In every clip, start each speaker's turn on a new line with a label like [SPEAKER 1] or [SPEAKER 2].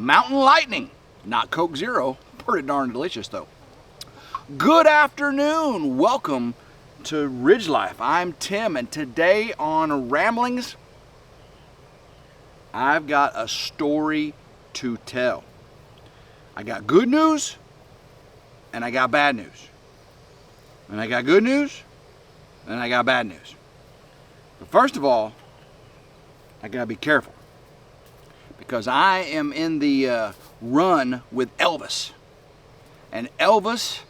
[SPEAKER 1] Mountain Lightning, not Coke Zero. Pretty darn delicious though. Good afternoon. Welcome to Ridge Life. I'm Tim, and today on Ramblings, I've got a story to tell. I got good news and I got bad news. And I got good news and I got bad news. But first of all, I gotta be careful because I am in the run with Elvis. And Elvis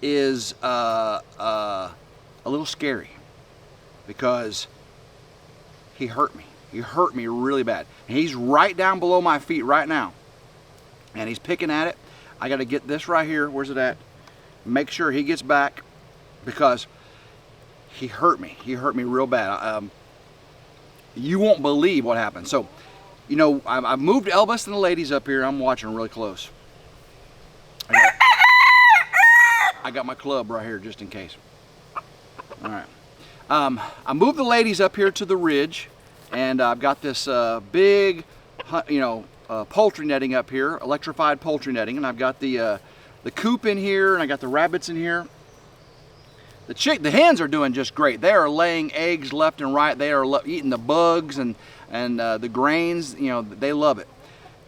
[SPEAKER 1] is a little scary because he hurt me. He hurt me really bad. And he's right down below my feet right now. And he's picking at it. I got to get this right here. Where's it at? Make sure he gets back because he hurt me. He hurt me real bad. You won't believe what happened. So, you know, I've moved Elvis and the ladies up here. I'm watching really close. I got my club right here just in case. All right. I moved the ladies up here to the ridge, and I've got this big, poultry netting up here, electrified poultry netting, and I've got the coop in here, and I got the rabbits in here. The hens are doing just great. They are laying eggs left and right. They are eating the bugs and the grains. You know, they love it.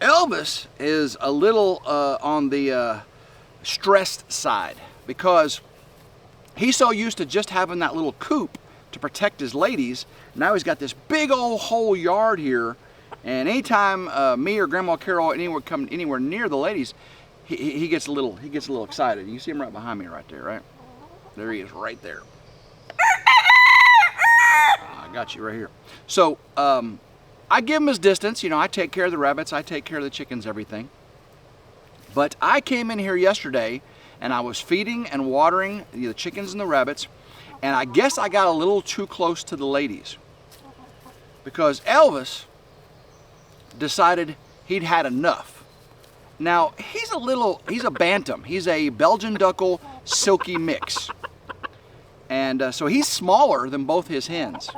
[SPEAKER 1] Elvis is a little on the stressed side because he's so used to just having that little coop to protect his ladies. Now he's got this big old whole yard here, and anytime me or Grandma Carol come anywhere near the ladies, he gets a little excited. You see him right behind me right there, right? There he is right there. I got you right here. So I give him his distance. You know, I take care of the rabbits, I take care of the chickens, everything. But I came in here yesterday and I was feeding and watering the chickens and the rabbits, and I guess I got a little too close to the ladies because Elvis decided he'd had enough. Now, he's a bantam. He's a Belgian Duckle silky mix. And so he's smaller than both his hens.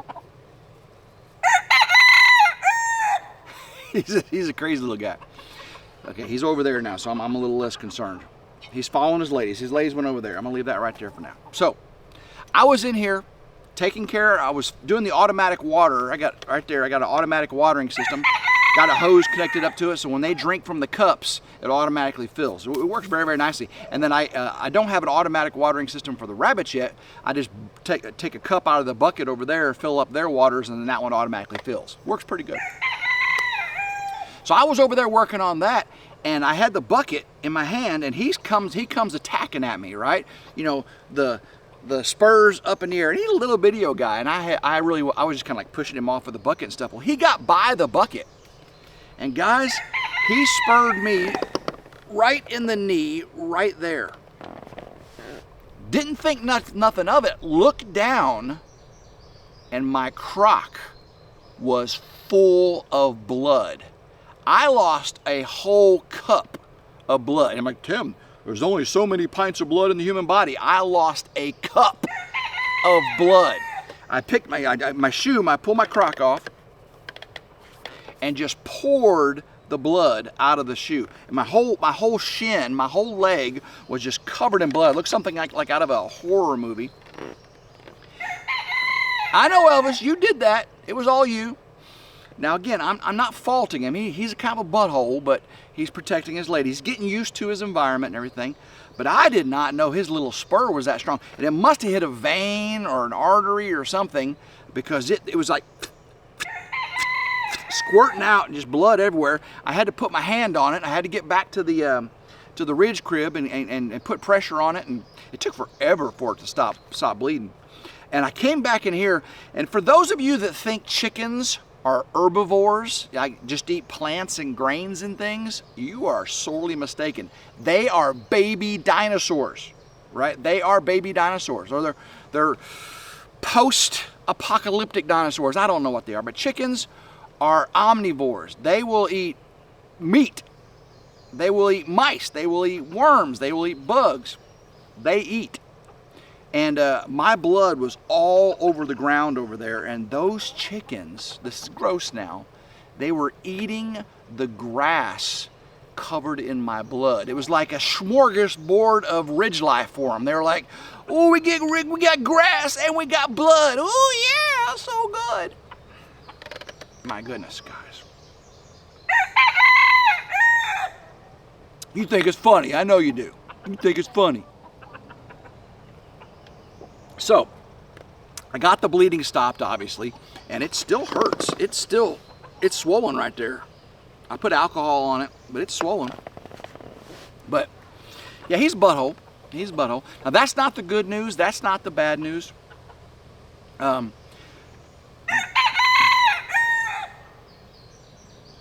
[SPEAKER 1] He's a crazy little guy. Okay, he's over there now, so I'm a little less concerned. He's following his ladies. His ladies went over there. I'm gonna leave that right there for now. So, I was in here taking care, I was doing the automatic water. I got an automatic watering system. Got a hose connected up to it, so when they drink from the cups, it automatically fills. It works very, very nicely. And then I don't have an automatic watering system for the rabbits yet. I just take a cup out of the bucket over there, fill up their waters, and then that one automatically fills. Works pretty good. So I was over there working on that, and I had the bucket in my hand, and he comes attacking at me, right? You know, the spurs up in the air, and he's a little video guy, and I was just kind of like pushing him off with the bucket and stuff. Well, he got by the bucket. And guys, he spurred me right in the knee, right there. Didn't think nothing of it. Looked down, and my crock was full of blood. I lost a whole cup of blood. I'm like, Tim, there's only so many pints of blood in the human body. I lost a cup of blood. I picked my shoe, I pulled my crock off, and just poured the blood out of the shoe. And my whole shin, my whole leg was just covered in blood. It looked something like out of a horror movie. I know, Elvis, you did that. It was all you. Now again, I'm not faulting him. He's a kind of a butthole, but he's protecting his lady. He's getting used to his environment and everything. But I did not know his little spur was that strong. And it must have hit a vein or an artery or something, because it was like squirting out and just blood everywhere. I had to put my hand on it. I had to get back to the ridge crib and put pressure on it, and it took forever for it to stop bleeding. And I came back in here, and for those of you that think chickens are herbivores, like just eat plants and grains and things, you are sorely mistaken. They are baby dinosaurs, right? They are baby dinosaurs, or they're post-apocalyptic dinosaurs. I don't know what they are, but chickens are omnivores. They will eat meat. They will eat mice. They will eat worms. They will eat bugs. They eat. And my blood was all over the ground over there. And those chickens, this is gross now, they were eating the grass covered in my blood. It was like a smorgasbord of RidgeLife for them. They were like, oh, we got grass and we got blood. Oh yeah, so good. My goodness, guys. You think it's funny. I know you do. You think it's funny. So, I got the bleeding stopped, obviously, and it still hurts. It's swollen right there. I put alcohol on it, but it's swollen. But, yeah, he's butthole. He's butthole. Now, that's not the good news. That's not the bad news.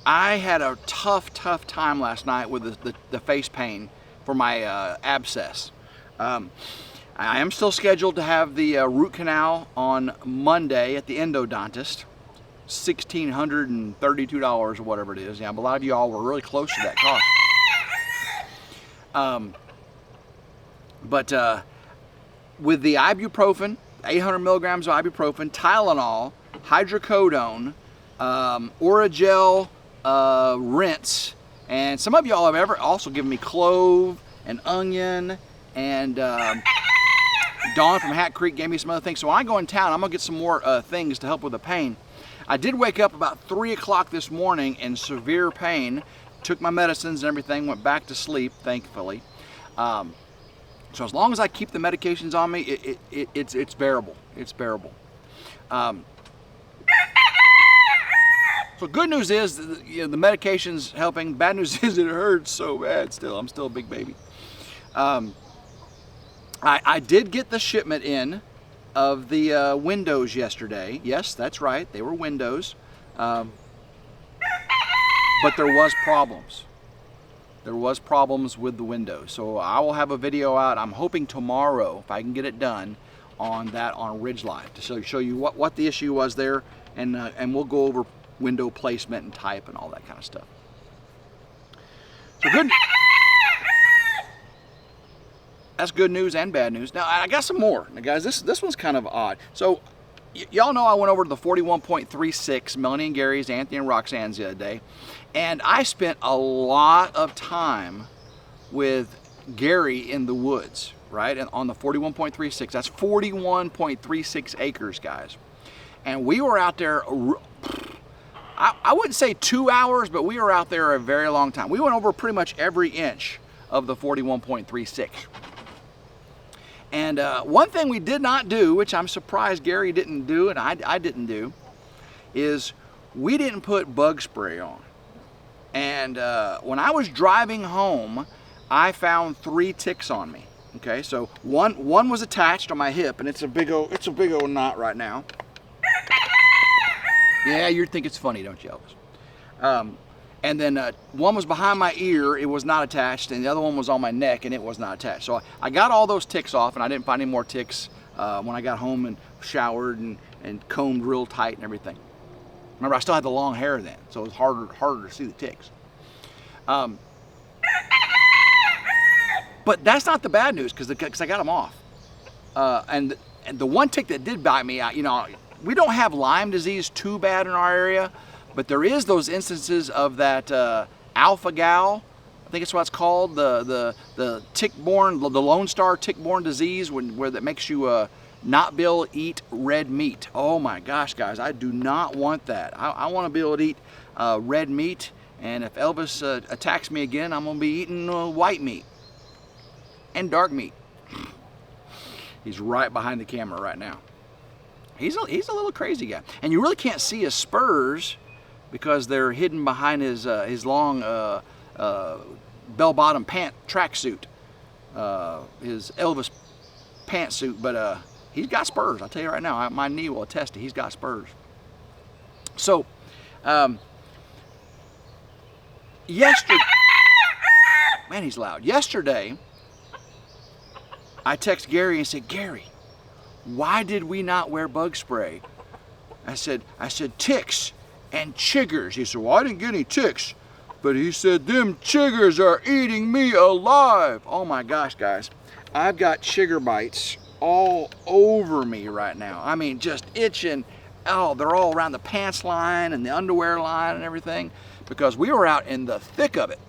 [SPEAKER 1] I had a tough time last night with the face pain for my abscess. I am still scheduled to have the root canal on Monday at the endodontist. $1,632 or whatever it is. Yeah, but a lot of y'all were really close to that cost. But with the ibuprofen, 800 milligrams of ibuprofen, Tylenol, hydrocodone, Oragel rinse, and some of y'all have ever also given me clove and onion, and Dawn from Hat Creek gave me some other things. So when I go in town, I'm gonna get some more things to help with the pain. I did wake up about 3 o'clock this morning in severe pain, took my medicines and everything, went back to sleep, thankfully. So as long as I keep the medications on me, it's bearable. It's bearable. So good news is, you know, the medication's helping. Bad news is it hurts so bad still. I'm still a big baby. I did get the shipment in of the windows yesterday. Yes, that's right. They were windows. But there was problems. There was problems with the windows. So I will have a video out, I'm hoping tomorrow, if I can get it done, on that on RidgeLife to show you what the issue was there, and we'll go over window placement and type and all that kind of stuff. So good. That's good news and bad news. Now I got some more. Now guys, this one's kind of odd. So y'all know I went over to the 41.36, Melanie and Gary's, Anthony and Roxanne's the other day, and I spent a lot of time with Gary in the woods, right? And on the 41.36, that's 41.36 acres, guys. And we were out there, I wouldn't say 2 hours, but we were out there a very long time. We went over pretty much every inch of the 41.36. And one thing we did not do, which I'm surprised Gary didn't do and I didn't do, is we didn't put bug spray on. And when I was driving home, I found 3 ticks on me. Okay, so one was attached on my hip, and it's a big old knot right now. Yeah, you think it's funny, don't you, Elvis? And then one was behind my ear, it was not attached, and the other one was on my neck, and it was not attached. So I got all those ticks off, and I didn't find any more ticks when I got home and showered and combed real tight and everything. Remember, I still had the long hair then, so it was harder to see the ticks. But that's not the bad news, because I got them off. And the one tick that did bite me, you know, we don't have Lyme disease too bad in our area, but there is those instances of that alpha-gal, I think it's what it's called, the tick-borne, the Lone Star tick-borne disease, where that makes you not be able to eat red meat. Oh my gosh, guys, I do not want that. I want to be able to eat red meat, and if Elvis attacks me again, I'm going to be eating white meat and dark meat. He's right behind the camera right now. He's a little crazy guy, and you really can't see his spurs because they're hidden behind his long bell-bottom pant tracksuit, his Elvis pantsuit. But he's got spurs. I'll tell you right now, my knee will attest to he's got spurs. So yesterday, man, he's loud. Yesterday, I text Gary and said, Gary, why did we not wear bug spray? I said ticks and chiggers. He said, well, I didn't get any ticks, but he said, them chiggers are eating me alive. Oh my gosh, guys. I've got chigger bites all over me right now. I mean, just itching. Oh, they're all around the pants line and the underwear line and everything, because we were out in the thick of it.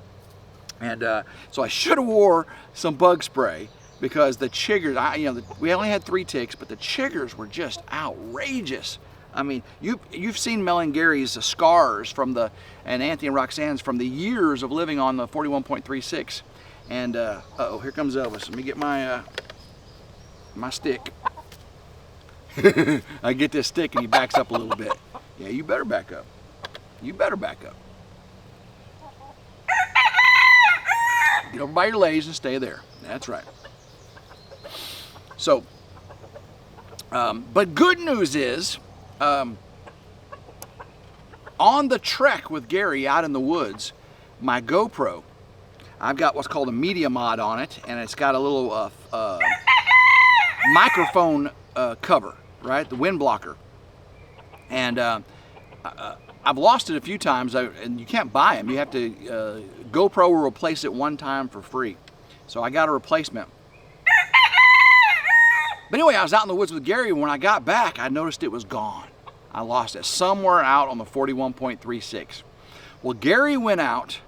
[SPEAKER 1] And so I should have wore some bug spray, because the chiggers, we only had 3 ticks, but the chiggers were just outrageous. I mean, you've seen Mel and Gary's scars and Anthony and Roxanne's from the years of living on the 41.36. And uh-oh, here comes Elvis. Let me get my my stick. I get this stick and he backs up a little bit. Yeah, you better back up. You better back up. Get over by your legs and stay there. That's right. So, but good news is, on the trek with Gary out in the woods, my GoPro, I've got what's called a media mod on it, and it's got a little microphone cover, right? The wind blocker. And I've lost it a few times, and you can't buy them. You have to, GoPro will replace it one time for free. So I got a replacement. But anyway, I was out in the woods with Gary, and when I got back, I noticed it was gone. I lost it somewhere out on the 41.36. Well, Gary went out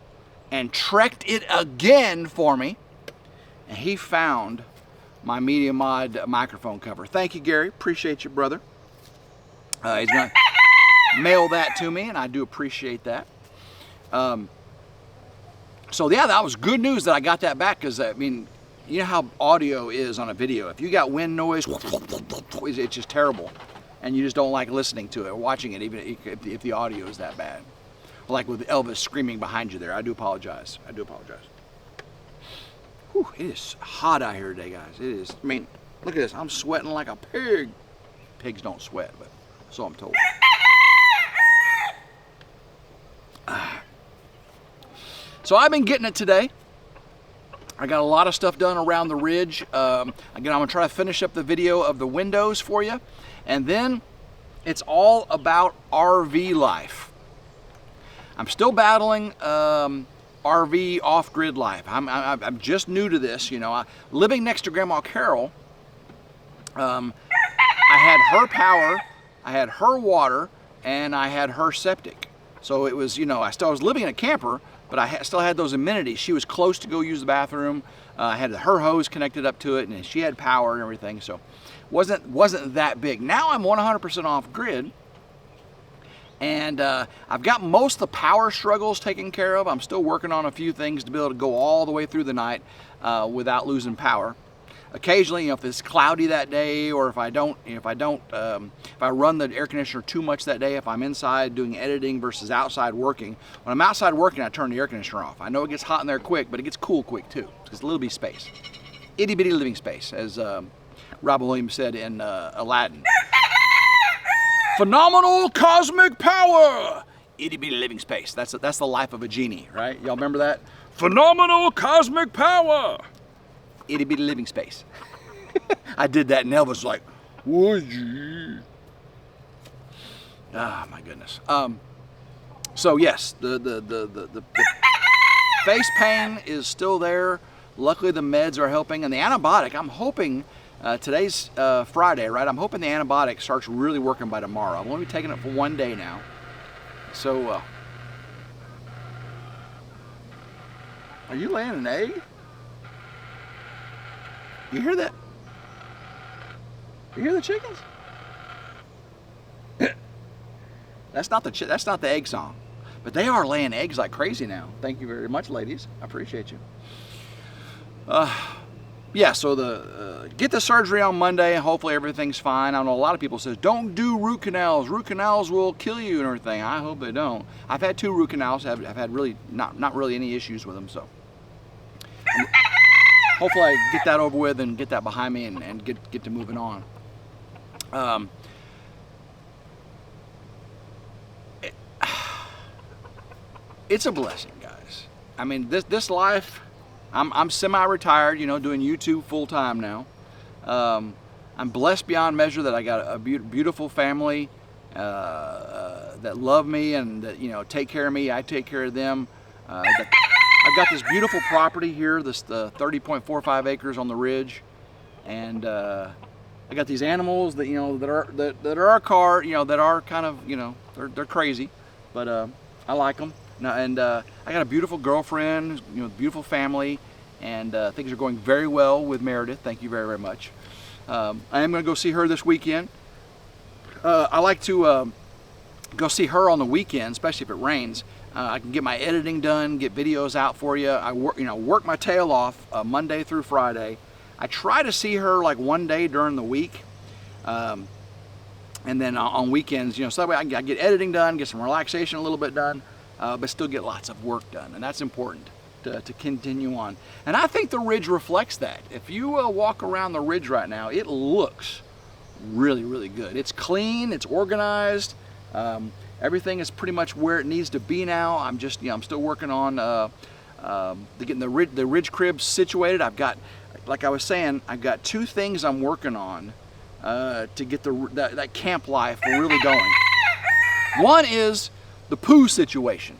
[SPEAKER 1] and trekked it again for me, and he found my Media Mod microphone cover. Thank you, Gary. Appreciate you, brother. He's going to mail that to me, and I do appreciate that. So yeah, that was good news that I got that back, because I mean, you know how audio is on a video. If you got wind noise, it's just terrible, and you just don't like listening to it or watching it, even if the audio is that bad. Like with Elvis screaming behind you there. I do apologize. I do apologize. Whew, it is hot out here today, guys. It is. I mean, look at this. I'm sweating like a pig. Pigs don't sweat, but so I'm told. So I've been getting it today. I got a lot of stuff done around the ridge. Again, I'm gonna try to finish up the video of the windows for you. And then it's all about RV life. I'm still battling RV off-grid life. I'm just new to this, you know. Living next to Grandma Carol, I had her power, I had her water, and I had her septic. So it was, you know, I was living in a camper, but I still had those amenities. She was close to go use the bathroom. I had her hose connected up to it, and she had power and everything. So wasn't that big. Now I'm 100% off grid, and I've got most of the power struggles taken care of. I'm still working on a few things to be able to go all the way through the night without losing power. Occasionally, you know, if it's cloudy that day, or if I run the air conditioner too much that day, if I'm inside doing editing versus outside working. When I'm outside working, I turn the air conditioner off. I know it gets hot in there quick, but it gets cool quick too. It's a little bit of space. Itty bitty living space, as Robin Williams said in Aladdin. Phenomenal cosmic power! Itty bitty living space. That's the life of a genie, right? Y'all remember that? Phenomenal cosmic power! Itty bitty living space. I did that, and Elvis was like, would you? Ah, my goodness. So yes, the face pain is still there. Luckily, the meds are helping, and the antibiotic, I'm hoping, today's Friday, right? I'm hoping the antibiotic starts really working by tomorrow. I'm only taking it for 1 day now. So, are you laying an egg? You hear that? You hear the chickens? That's not the egg song, but they are laying eggs like crazy now. Thank you very much, ladies. I appreciate you. Yeah. So get the surgery on Monday, and hopefully everything's fine. I know a lot of people says don't do root canals. Root canals will kill you and everything. I hope they don't. I've had 2 root canals. I've had really not really any issues with them. So. Hopefully I get that over with and get that behind me and get to moving on. It's a blessing, guys. I mean, this life, I'm semi-retired, you know, doing YouTube full time now. I'm blessed beyond measure that I got a beautiful family that love me and that, you know, take care of me. I take care of them. I've got this beautiful property here, this 30.45 acres on the ridge, and I got these animals that, you know, that are our car, you know, that are kind of, you know, they're crazy, but I like them. And I got a beautiful girlfriend, you know, beautiful family, and things are going very well with Meredith. Thank you very, very much. I am going to go see her this weekend. I like to go see her on the weekend, especially if it rains. I can get my editing done, get videos out for you. I work my tail off Monday through Friday. I try to see her like one day during the week, and then on weekends, you know, so that way I get editing done, get some relaxation a little bit done, but still get lots of work done, and that's important to continue on. And I think the Ridge reflects that. If you walk around the Ridge right now, it looks really, really good. It's clean, it's organized. Everything is pretty much where it needs to be now. I'm just, you know, I'm still working on getting the Ridge crib situated. I've got, like I was saying, I've got 2 things I'm working on to get that camp life really going. One is the poo situation.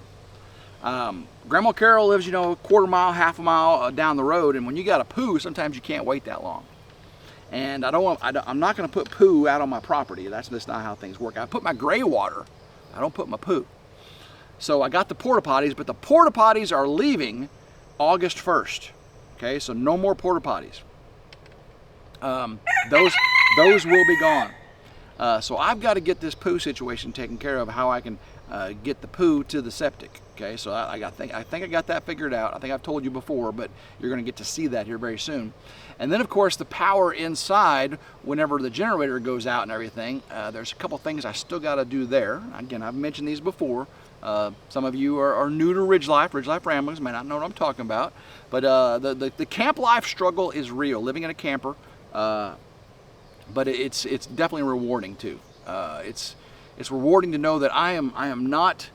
[SPEAKER 1] Grandma Carol lives, you know, a quarter mile, half a mile down the road, and when you got a poo, sometimes you can't wait that long. And I'm not going to put poo out on my property. That's just not how things work. I put my gray water. I don't put my poo. So I got the porta potties, but the porta potties are leaving August 1st. Okay, so no more porta potties. Those will be gone. So I've got to get this poo situation taken care of, how I can get the poo to the septic. Okay, so I think I got that figured out. I think I've told you before, but you're going to get to see that here very soon. And then, of course, the power inside, whenever the generator goes out and everything, there's a couple things I still got to do there. Again, I've mentioned these before. Some of you are new to RidgeLife Ramblings, may not know what I'm talking about. But the camp life struggle is real, living in a camper. But it's definitely rewarding too. It's rewarding to know that I am not.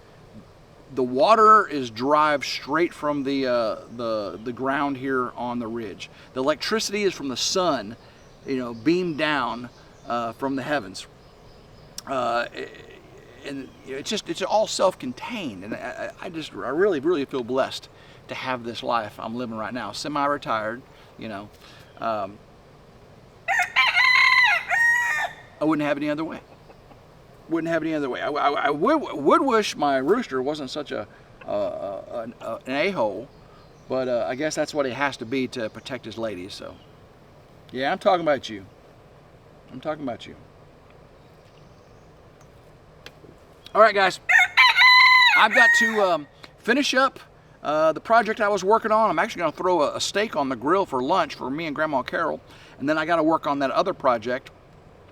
[SPEAKER 1] The water is derived straight from the ground here on the ridge. The electricity is from the sun, you know, beamed down from the heavens. And it's all self-contained, and I really feel blessed to have this life I'm living right now. Semi-retired, you know. I wouldn't have it any other way. Wouldn't have it any other way. I would wish my rooster wasn't such an a-hole, but I guess that's what he has to be to protect his ladies. So, yeah, I'm talking about you. I'm talking about you. All right, guys. I've got to finish up the project I was working on. I'm actually going to throw a steak on the grill for lunch for me and Grandma Carol, and then I got to work on that other project.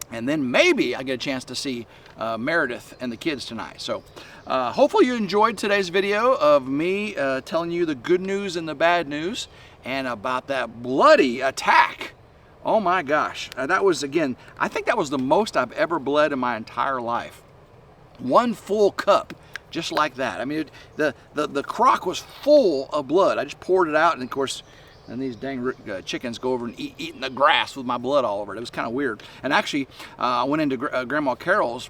[SPEAKER 1] And then maybe I get a chance to see Meredith and the kids tonight. So hopefully you enjoyed today's video of me telling you the good news and the bad news, and about that bloody attack. Oh my gosh. That was, again, I think that was the most I've ever bled in my entire life. 1 full cup, just like that. I mean, the crock was full of blood. I just poured it out, and of course, and these dang chickens go over and eating the grass with my blood all over it. It was kind of weird. And actually, I went into Grandma Carol's,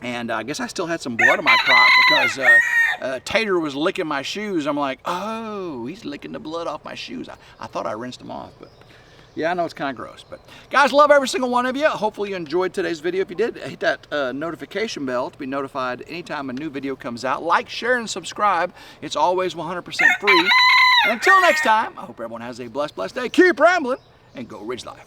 [SPEAKER 1] and I guess I still had some blood on my crop because Tater was licking my shoes. I'm like, oh, he's licking the blood off my shoes. I thought I rinsed them off, but yeah, I know it's kind of gross. But guys, love every single one of you. Hopefully you enjoyed today's video. If you did, hit that notification bell to be notified anytime a new video comes out. Like, share, and subscribe. It's always 100% free. And until next time, I hope everyone has a blessed day. Keep rambling and go Ridge Life.